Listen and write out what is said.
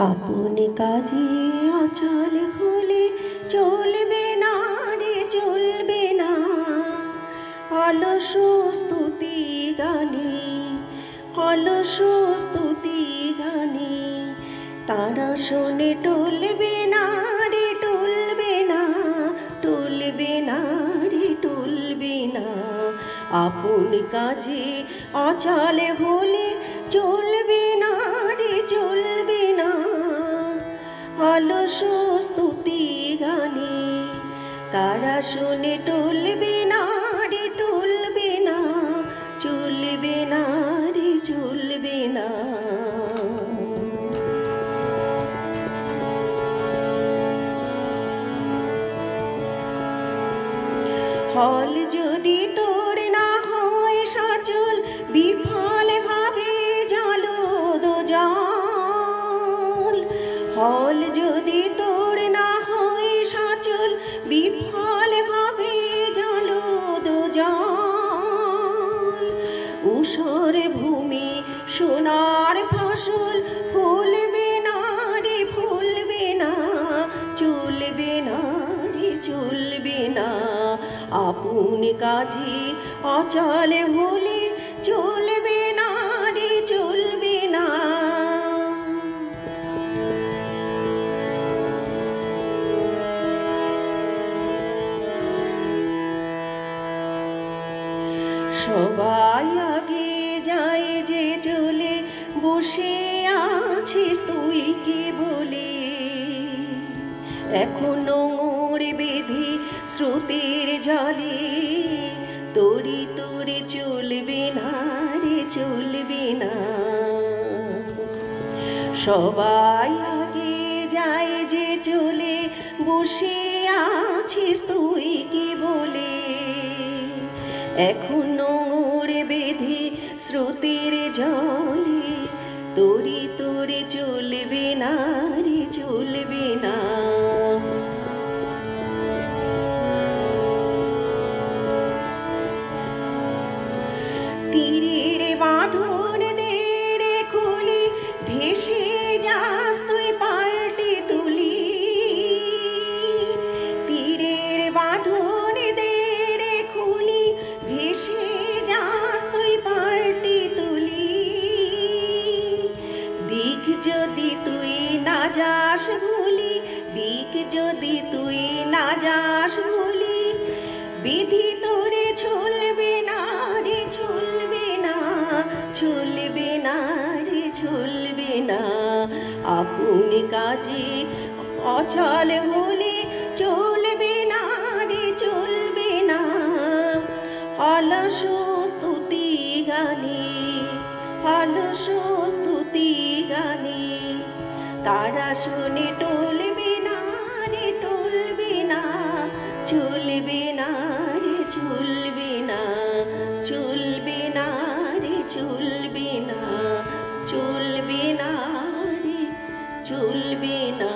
আপনি কাজে অচল হলে চলবে না রে, চলবে না। অলস স্তুতি গানে, অলস স্তুতি গানে তারা শুনে টলবে না রে, টলবে না, টলবে না রে, টলবে না। আপনি কাজে অচল হলে চলবে না রে, চলবে না। অলস স্তুতি গানে তারা শুনে টলবে না রে, টলবে না, চলবে না রে, চলবে না। ফল যদি তোর না হয় সচল, বিফল ভাবে জলদ জল। ফল যদি তোর না হয় সচল, বিফল ভাবে জলদ জল। ঊষর ভূমি সোনার ফসল ফলবে না রে, ফলবে না, চলবে না রে, চলবে না। আপনি কাজে অচল হলে চলবে না রে, চলবে না। সবাই আগে যায় যে চলে, বসে আছিস তুই কি বলে? এখনো মোর বেঁধে স্রোতের জলে, তরি তরে চলবে না রে, চলবে না। সবাই আগে যায় যে চলে, বসে আছিস তুই কি বলে? এখনো মোর বেঁধে স্রোতের জলে, তরি তরে চলবে না রে, চলবে না। তীরের বাঁধন দে রে খুলি, ভেসে যাস তুই পাল্টে তুলি। তীরের বাঁধন দে রে খুলি, ভেসে যাস তুই পাল্টে তুলি। দিক যদি তুই না যাস ভুলি, দিক যদি তুই না যাস ভুলি, বিধি তোরে চলবে না রে, চলবে না, চলবে না রে, চলবে না। আপনি কাজে অচল হলে চলবে না রে, চলবে না। অলস স্তুতি গানে, অলস স্তুতি গানে তারা শুনে টলবে না রে, টলবে না, চলবে না রে, চলবে না, চলবে না রে, চলবে না, চলবে না রে, চলবে না।